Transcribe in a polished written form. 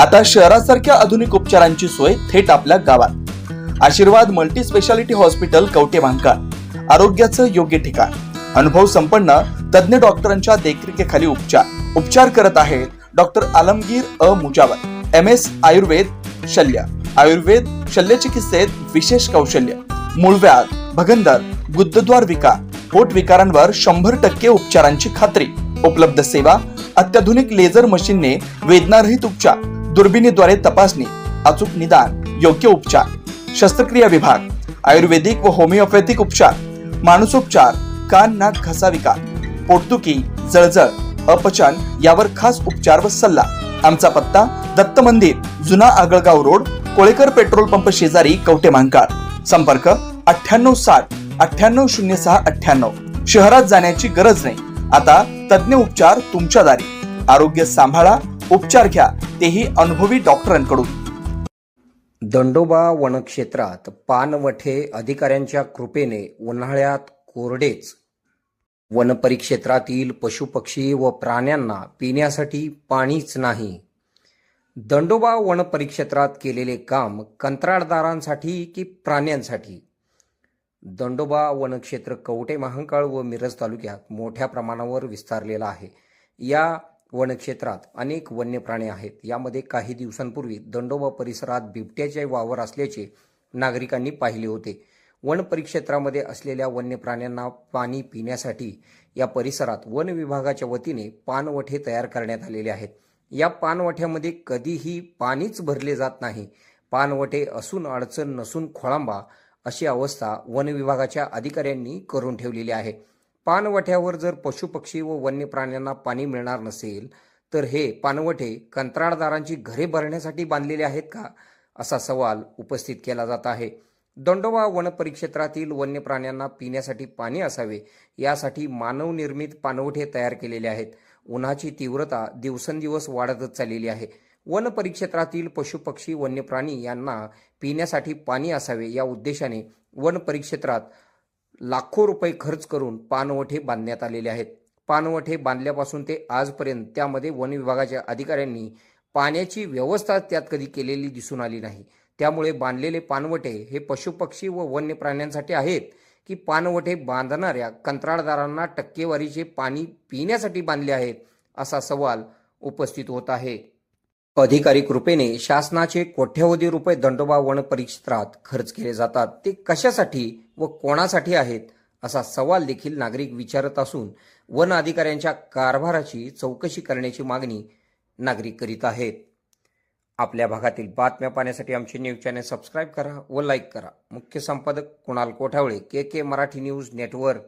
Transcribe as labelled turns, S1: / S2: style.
S1: आता शहरासारख्या आधुनिक उपचारांची सोय थेट आपल्या गावात। आशीर्वाद multi speciality hospital Kavathe Mahankal, आरोग्याचं योग्य ठिकाण। अनुभव संपन्न तज्ञ डॉक्टरांच्या देखरेखीखाली उपचार करत आहेत डॉक्टर आलमगीर मुजावर, MS आयुर्वेद शल्य। आयुर्वेद शल्य चिकित्सेत विशेष कौशल्य, मूळव्याध, भगंदर, गुदद्वार विकार, पोट विकारांवर 100% उपचारांची खात्री। उपलब्ध सेवा, अत्याधुनिक लेझर मशीनने वेदनारहित उपचार, दुर्बिणीद्वारे तपासणी, अचूक निदान, योग्य उपचार, शस्त्रक्रिया विभाग, आयुर्वेदिक व होमिओपॅथिक उपचार, मानसोपचार, कान नाक घसा विकार, पोटदुखी, जळजळ, अपचन यावर खास उपचार व सल्ला। आमचा पत्ता दत्त मंदिर, जुना Agalgaon road, Kolekar petrol pump शेजारी, कवटे महांकाळ। संपर्क 9860 9806 98। शहरात जाण्याची गरज नाही, आता तज्ञ उपचार तुमच्या दारी। आरोग्य सांभाळा, उपचार घ्या, तेही अनुभवी डॉक्टरांकडून।
S2: दंडोबा वनक्षेत्रात पानवठे अधिकाऱ्यांच्या कृपेने उन्हाळ्यात कोरडेच। वनपरिक्षेत्रातील पशुपक्षी व प्राण्यांना पिण्यासाठी पाणीच नाही। दंडोबा वनपरिक्षेत्रात केलेले काम कंत्राटदारांसाठी की प्राण्यांसाठी? दंडोबा वनक्षेत्र कवटे महांकाळ व मिरज तालुक्यात मोठ्या प्रमाणावर विस्तारलेलं आहे। या वनक्षेत्रात अनेक वन्य प्राणी आहेत। यामध्ये काही दिवसांपूर्वी दंडोबा परिसरात बिबट्याचे वावर असल्याचे नागरिकांनी पाहिले होते। वन परिक्षेत्रामध्ये असलेल्या वन्य प्राण्यांना पाणी पिण्यासाठी या परिसरात वन विभागाच्या वतीने पानवठे तयार करण्यात आलेले आहेत। या पानवठ्यामध्ये कधीही पाणीच भरले जात नाही। पानवठे असून अडचण नसून खोळंबा अशी अवस्था वन विभागाच्या अधिकाऱ्यांनी करून ठेवलेली आहे। पानवठ्यावर जर पशुपक्षी व वन्य प्राण्यांना पाणी मिळणार नसेल तर हे पानवठे कंत्राटदारांची घरे भरण्यासाठी बांधलेले आहेत का, असा सवाल उपस्थित केला जात आहे। दंडोबा वनपरिक्षेत्रातील वन्य प्राण्यांना पिण्यासाठी पाणी असावे यासाठी मानवनिर्मित पाणवठे तयार केलेले आहेत। उन्हाची तीव्रता दिवसेंदिवस वाढतच चाललेली आहे। वन परिक्षेत्रातील पशुपक्षी वन्य प्राणी यांना पिण्यासाठी पाणी असावे या उद्देशाने वन परिक्षेत्रात लाखो रुपये खर्च करून पाणवठे बांधण्यात आलेले आहेत। पाणवठे बांधल्यापासून ते आजपर्यंत त्यामध्ये वन विभागाच्या अधिकाऱ्यांनी पाण्याची व्यवस्था त्यात कधी केलेली दिसून आली नाही। त्यामुळे बांधलेले पाणवठे हे पशुपक्षी व वन्य प्राण्यांसाठी आहेत की पाणवठे बांधणाऱ्या कंत्राटदारांना टक्केवारीचे पाणी पिण्यासाठी बांधले आहेत, असा सवाल उपस्थित होत आहे। अधिकारी कृपेने शासनाचे कोट्यवधी रुपये दंडोबा वन परिक्षेत्रात खर्च केले जातात, ते कशासाठी व कोणासाठी आहेत, असा सवाल देखील नागरिक विचारत असून वन अधिकाऱ्यांच्या कारभाराची चौकशी करण्याची मागणी नागरिक करीत आहेत। आपल्या भागातील बातम्या पाहण्यासाठी आमचे न्यूज चॅनल सबस्क्राईब करा व लाईक करा। मुख्य संपादक Kunal Kothawale, KK Marathi news network.